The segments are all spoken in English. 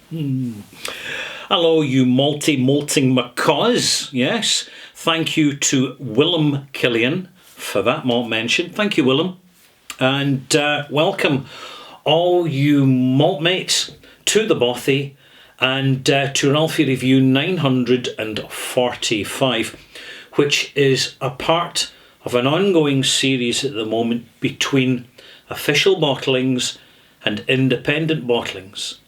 Hello, you multi-malting macaws. Yes, thank you to Willem Killian for that malt mention. Thank you, Willem. And welcome all you malt mates to the Bothy and to Ralphie Review 945, which is a part of an ongoing series at the moment between official bottlings and independent bottlings.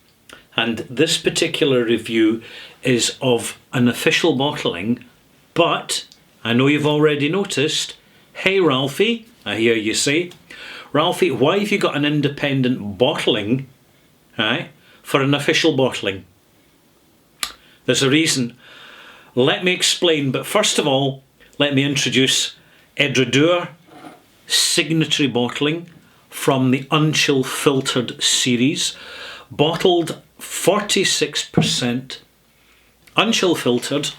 And this particular review is of an official bottling, but I know you've already noticed, hey Ralphie, I hear you say, Ralphie, why have you got an independent bottling, right, for an official bottling? There's a reason. Let me explain, but first of all, let me introduce Edredour Signatory Bottling from the Unchill Filtered series, bottled 46% unchill filtered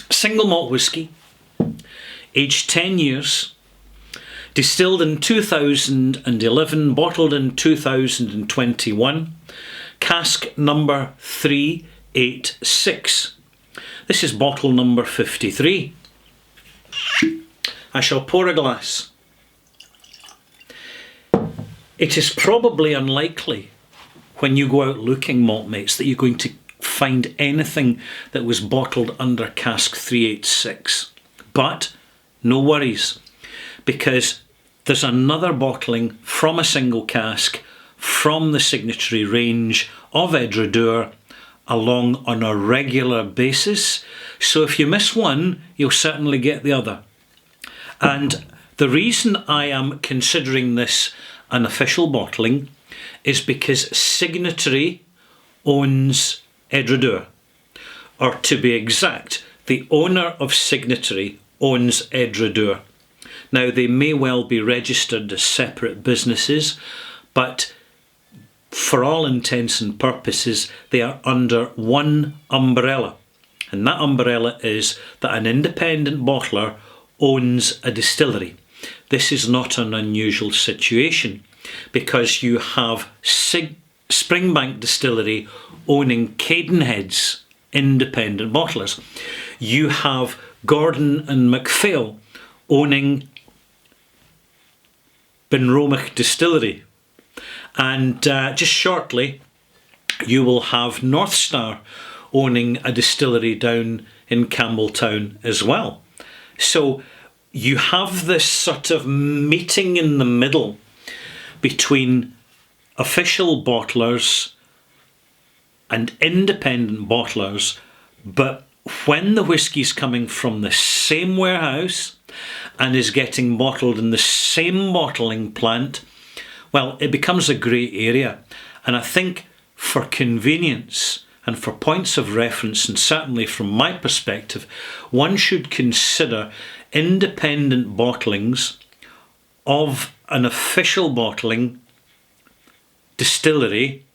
single malt whisky, aged 10 years, distilled in 2011, bottled in 2021, cask number 386. This is bottle number 53. I shall pour a glass. It is probably unlikely when you go out looking, malt mates, that you're going to find anything that was bottled under cask 386. But no worries, because there's another bottling from a single cask from the Signatory range of Edredour along on a regular basis. So if you miss one, you'll certainly get the other. And the reason I am considering this an official bottling is because Signatory owns Edredour, or to be exact, the owner of Signatory owns Edredour. Now they may well be registered as separate businesses, but for all intents and purposes they are under one umbrella, and that umbrella is that an independent bottler owns a distillery. This is not an unusual situation because you have Springbank Distillery owning Cadenhead's independent bottlers. You have Gordon and MacPhail owning Benromach Distillery. And just shortly you will have Northstar owning a distillery down in Campbelltown as well. So you have this sort of meeting in the middle between official bottlers and independent bottlers, but when the whisky's coming from the same warehouse and is getting bottled in the same bottling plant, well, it becomes a grey area. And I think for convenience and for points of reference, and certainly from my perspective, one should consider independent bottlings of an official bottling distillery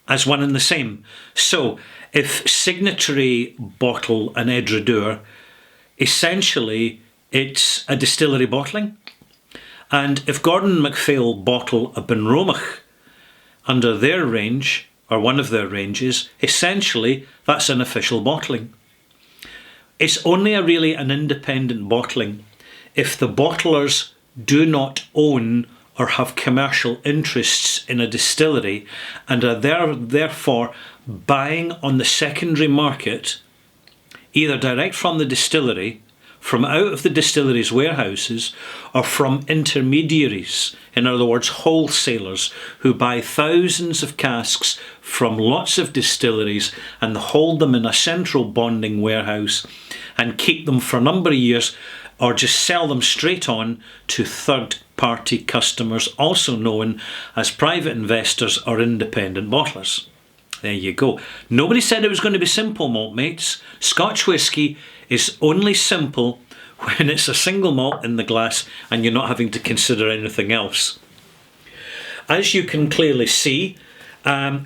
as one and the same. So if Signatory bottle an Edredour, essentially it's a distillery bottling. And if Gordon and MacPhail bottle a Benromach under their range, or one of their ranges, essentially that's an official bottling. It's only really an independent bottling if the bottlers do not own or have commercial interests in a distillery and are therefore buying on the secondary market, either direct from the distillery, from out of the distillery's warehouses, or from intermediaries, in other words wholesalers, who buy thousands of casks from lots of distilleries and hold them in a central bonding warehouse and keep them for a number of years, or just sell them straight on to third-party customers, also known as private investors or independent bottlers. There you go. Nobody said it was going to be simple, malt mates. Scotch whisky is only simple when it's a single malt in the glass and you're not having to consider anything else. As you can clearly see,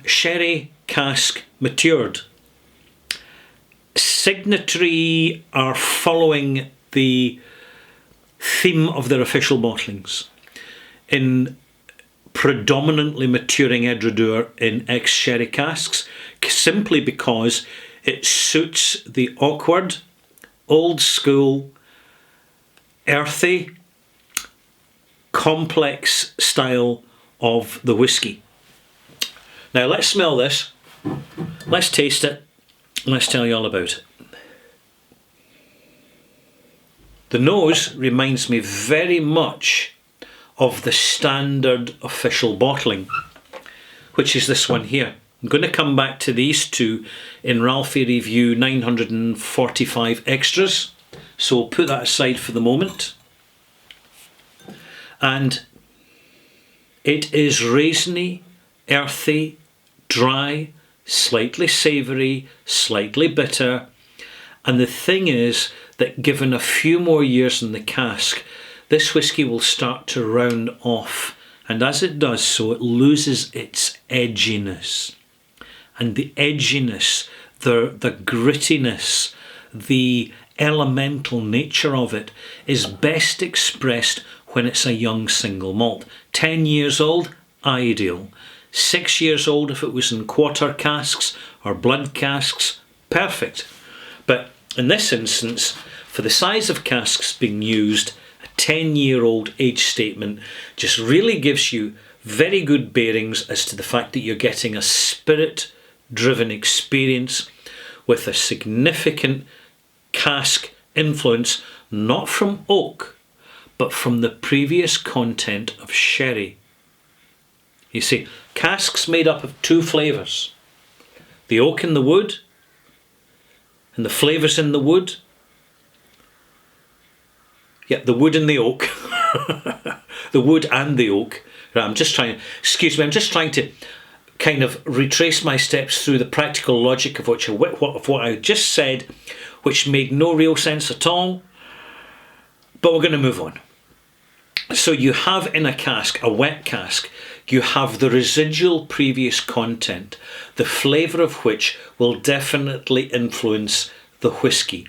sherry cask matured. Signatory are following the theme of their official bottlings. In predominantly maturing Edradour in ex-sherry casks, simply because it suits the awkward, old school, earthy, complex style of the whisky. Now let's smell this, let's taste it, and let's tell you all about it. The nose reminds me very much of the standard official bottling, which is this one here. I'm going to come back to these two in Ralphie Review 945 Extras, so we'll put that aside for the moment. And it is raisiny, earthy, dry, slightly savoury, slightly bitter. And the thing is that given a few more years in the cask, this whisky will start to round off. And as it does so, it loses its edginess. And the edginess, the grittiness, the elemental nature of it is best expressed when it's a young single malt. 10 years old, ideal. 6 years old if it was in quarter casks or blood casks, perfect. But in this instance, for the size of casks being used, a 10-year-old age statement just really gives you very good bearings as to the fact that you're getting a spirit-driven experience with a significant cask influence, not from oak, but from the previous content of sherry. You see, casks made up of two flavours, the oak and the wood, and the flavours in the wood. Yeah, the wood and the oak. The wood and the oak. Right, I'm just trying to kind of retrace my steps through the practical logic of what I just said, which made no real sense at all. But we're going to move on. So you have in a cask, a wet cask, you have the residual previous content, the flavour of which will definitely influence the whisky.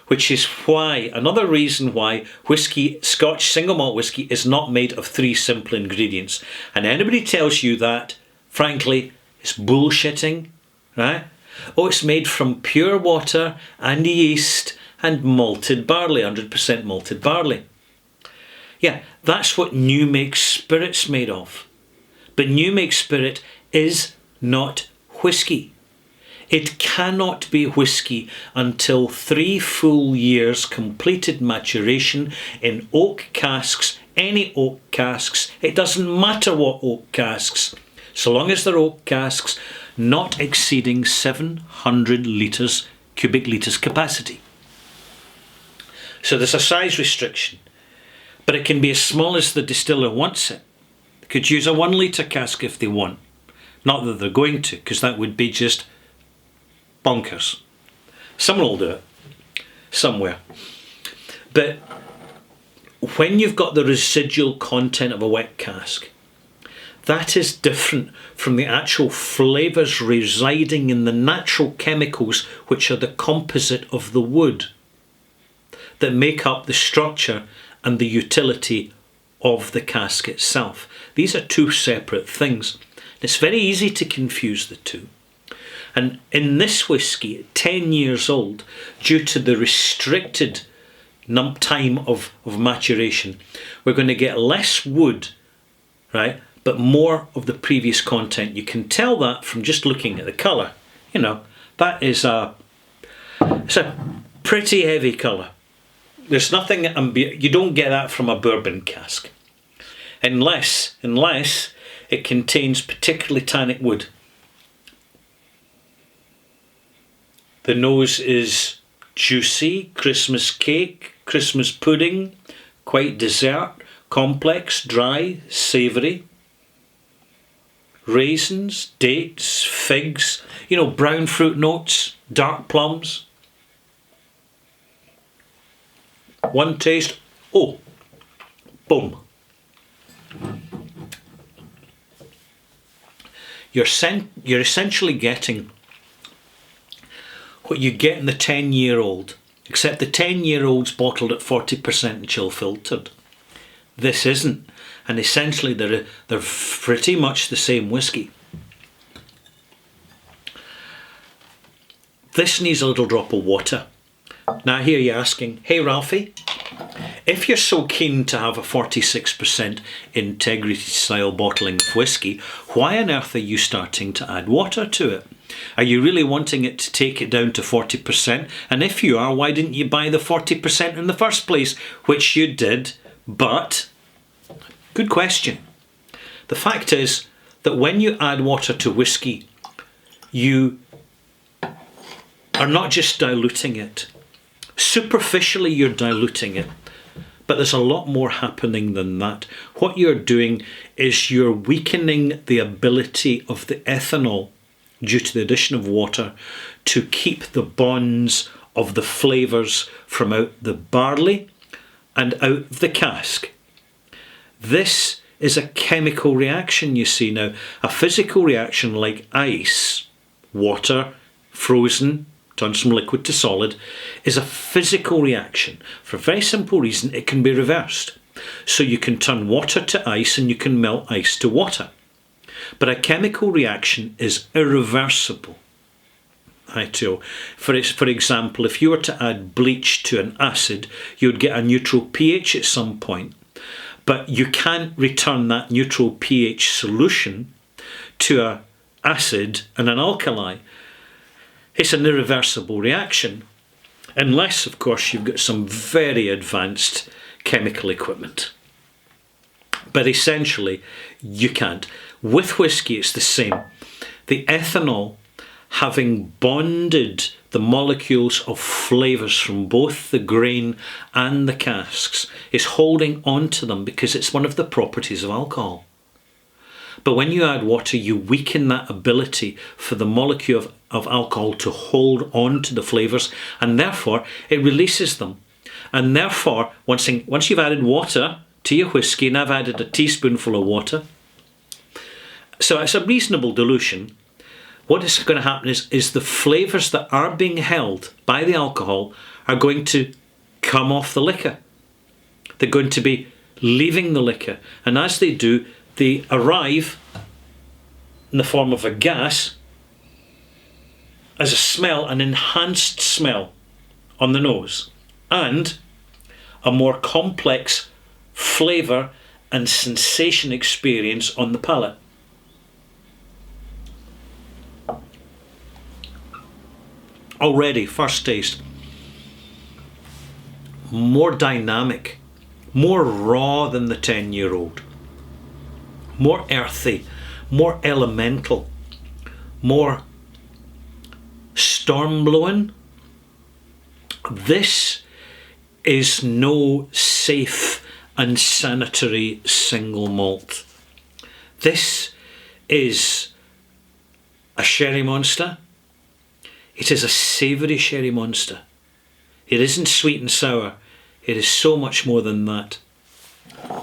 Which is why, another reason why whisky, Scotch single malt whisky, is not made of 3 simple ingredients. And anybody tells you that, frankly, it's bullshitting, right? Oh, it's made from pure water and yeast and malted barley, 100% malted barley. Yeah, that's what new make spirit's made of. But new make spirit is not whisky. It cannot be whisky until 3 full years completed maturation in oak casks, any oak casks. It doesn't matter what oak casks, so long as they're oak casks, not exceeding 700 litres, cubic litres capacity. So there's a size restriction, but it can be as small as the distiller wants it. They could use a 1 litre cask if they want. Not that they're going to, because that would be just bonkers. Someone will do it somewhere. But when you've got the residual content of a wet cask, that is different from the actual flavours residing in the natural chemicals which are the composite of the wood that make up the structure and the utility of the cask itself. These are 2 separate things. It's very easy to confuse the 2. And in this whisky, at 10 years old, due to the restricted time of maturation, we're going to get less wood, right, but more of the previous content. You can tell that from just looking at the colour. You know, that is it's a pretty heavy colour. There's nothing, you don't get that from a bourbon cask. Unless it contains particularly tannic wood. The nose is juicy, Christmas cake, Christmas pudding, quite dessert, complex, dry, savoury. Raisins, dates, figs, brown fruit notes, dark plums. One taste, oh, boom. You're essentially getting what you get in the 10-year-old, except the 10-year-old's bottled at 40% and chill filtered. This isn't. and essentially they're pretty much the same whiskey. This needs a little drop of water. Now I hear you asking, hey Ralphie, if you're so keen to have a 46% integrity style bottling of whiskey, why on earth are you starting to add water to it? Are you really wanting it to take it down to 40%? And if you are, why didn't you buy the 40% in the first place? Which you did, but good question. The fact is that when you add water to whiskey, you are not just diluting it. Superficially, you're diluting it. But there's a lot more happening than that. What you're doing is you're weakening the ability of the ethanol due to the addition of water to keep the bonds of the flavours from out the barley and out of the cask. This is a chemical reaction, you see now. A physical reaction like ice, water, frozen, turns from liquid to solid, is a physical reaction. For a very simple reason, it can be reversed. So you can turn water to ice and you can melt ice to water. But a chemical reaction is irreversible. For example, if you were to add bleach to an acid, you would get a neutral pH at some point. But you can't return that neutral pH solution to an acid and an alkali. It's an irreversible reaction, unless, of course, you've got some very advanced chemical equipment. But essentially, you can't. With whiskey, it's the same. The ethanol, having bonded the molecules of flavours from both the grain and the casks, is holding on to them because it's one of the properties of alcohol. But when you add water, you weaken that ability for the molecule of alcohol to hold on to the flavours, and therefore it releases them. And therefore, once you've added water to your whiskey, and I've added a teaspoonful of water, so it's a reasonable dilution, what is going to happen is the flavours that are being held by the alcohol are going to come off the liquor. They're going to be leaving the liquor, and as they do, they arrive in the form of a gas as a smell, an enhanced smell on the nose, and a more complex flavour and sensation experience on the palate. Already, first taste, more dynamic, more raw than the 10-year-old. More earthy, more elemental, more storm blowing. This is no safe and sanitary single malt. This is a sherry monster. It is a savoury sherry monster. It isn't sweet and sour. It is so much more than that.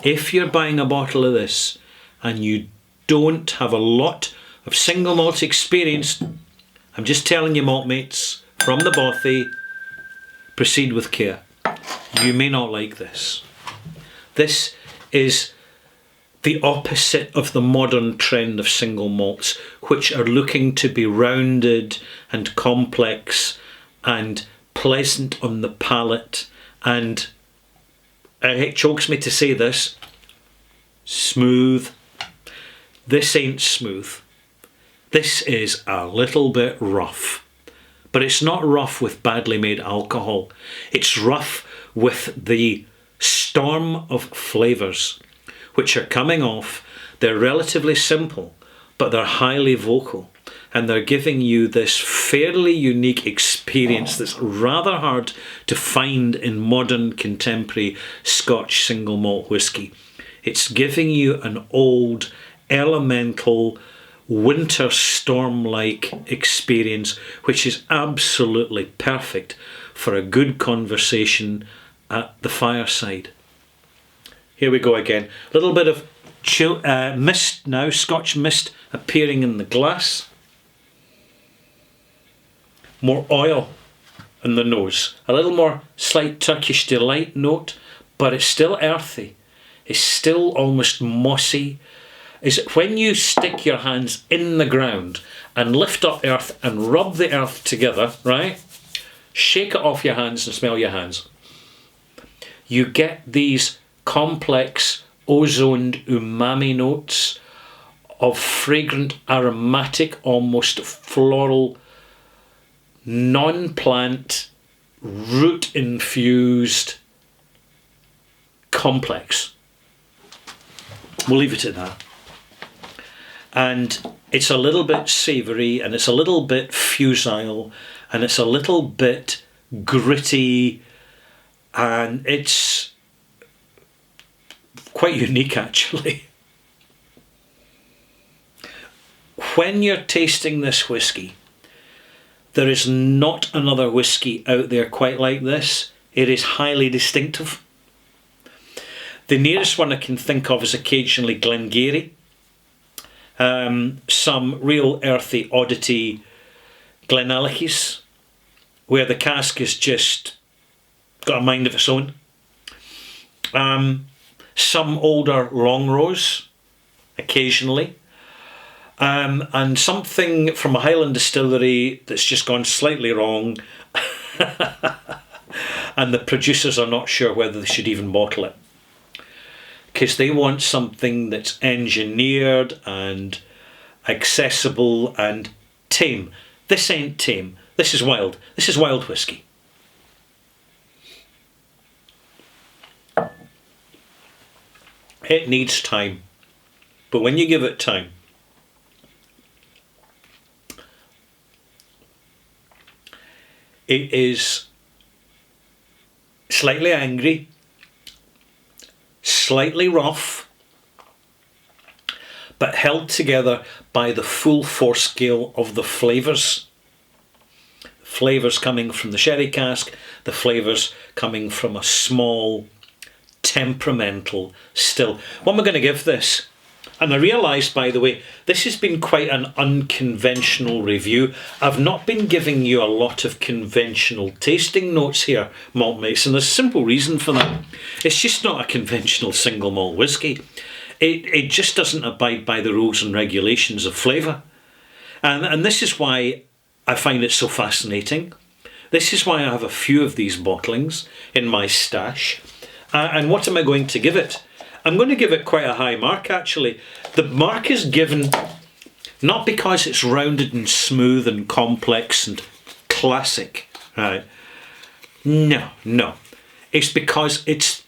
If you're buying a bottle of this and you don't have a lot of single malt experience, I'm just telling you, malt mates, from the bothy, proceed with care. You may not like this. This is the opposite of the modern trend of single malts, which are looking to be rounded and complex and pleasant on the palate, and it chokes me to say this, smooth. This ain't smooth. This is a little bit rough. But it's not rough with badly made alcohol. It's rough with the storm of flavours which are coming off. They're relatively simple, but they're highly vocal. And they're giving you this fairly unique experience that's rather hard to find in modern contemporary Scotch single malt whisky. It's giving you an old, elemental, winter storm-like experience, which is absolutely perfect for a good conversation at the fireside. Here we go again. A little bit of mist now, Scotch mist appearing in the glass. More oil in the nose. A little more slight Turkish delight note, but it's still earthy. is still almost mossy. Is when you stick your hands in the ground and lift up earth and rub the earth together, right? Shake it off your hands and smell your hands. You get these complex, ozoned umami notes of fragrant, aromatic, almost floral, non-plant, root-infused complex. We'll leave it at that. And it's a little bit savoury, and it's a little bit fusile, and it's a little bit gritty, and it's quite unique actually. When you're tasting this whisky, there is not another whisky out there quite like this. It is highly distinctive. The nearest one I can think of is occasionally Glengarry. Some real earthy oddity Glenallich's, where the cask is just got a mind of its own. Some older Longrose, occasionally. And something from a Highland distillery that's just gone slightly wrong and the producers are not sure whether they should even bottle it, because they want something that's engineered and accessible and tame. This ain't tame. This is wild. This is wild whisky. It needs time, but when you give it time, it is slightly angry, slightly rough, but held together by the full force scale of the flavours. Flavours coming from the sherry cask, the flavours coming from a small, temperamental still. What am I going to give this? And I realised, by the way, this has been quite an unconventional review. I've not been giving you a lot of conventional tasting notes here, Malt Mates, and there's a simple reason for that. It's just not a conventional single malt whisky. It just doesn't abide by the rules and regulations of flavour. And this is why I find it so fascinating. This is why I have a few of these bottlings in my stash. And what am I going to give it? I'm going to give it quite a high mark, actually. The mark is given not because it's rounded and smooth and complex and classic, right? No. It's because it's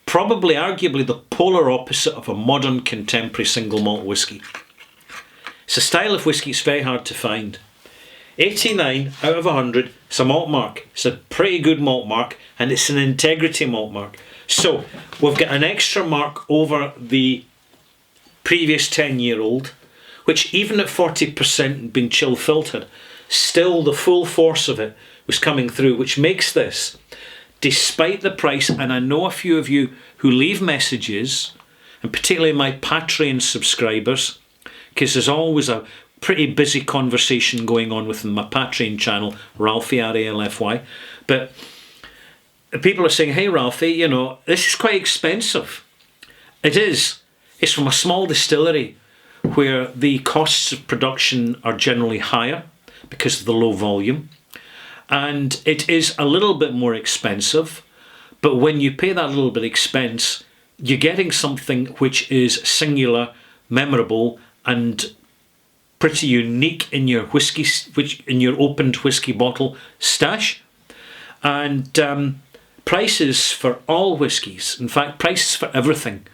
probably, arguably, the polar opposite of a modern contemporary single malt whisky. It's a style of whisky it's very hard to find. 89 out of 100, it's a malt mark. It's a pretty good malt mark, and it's an integrity malt mark. So we've got an extra mark over the previous 10-year-old, which even at 40% been chill filtered, still the full force of it was coming through, which makes this, despite the price, and I know a few of you who leave messages, and particularly my Patreon subscribers, because there's always a pretty busy conversation going on within my Patreon channel, Ralphie, R-A-L-F-Y, but people are saying, hey Ralphie, you know, this is quite expensive. It is. It's from a small distillery where the costs of production are generally higher because of the low volume. And it is a little bit more expensive. But when you pay that little bit of expense, you're getting something which is singular, memorable, and pretty unique in your whiskey, in your opened whiskey bottle stash. And prices for all whiskies, in fact prices for everything,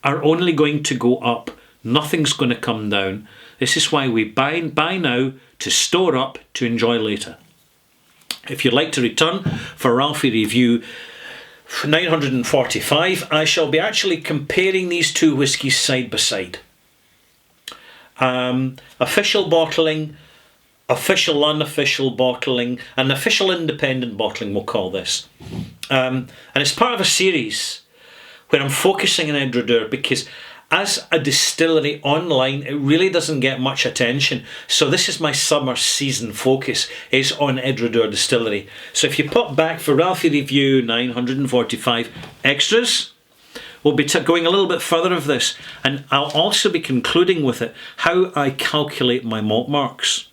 are only going to go up. Nothing's going to come down. This is why we buy now to store up to enjoy later. If you'd like to return for Ralphie Review 945, I shall be actually comparing these two whiskies side by side. Official bottling, official unofficial bottling, and official independent bottling, we'll call this. And it's part of a series where I'm focusing on Edredeur because as a distillery online, it really doesn't get much attention. So this is my summer season focus, is on Edredeur Distillery. So if you pop back for Ralphie Review 945 extras, we'll be going a little bit further of this, and I'll also be concluding with it how I calculate my malt marks,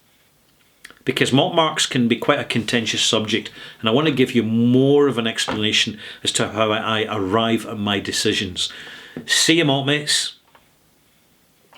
because malt marks can be quite a contentious subject, and I want to give you more of an explanation as to how I arrive at my decisions. See you, malt mates.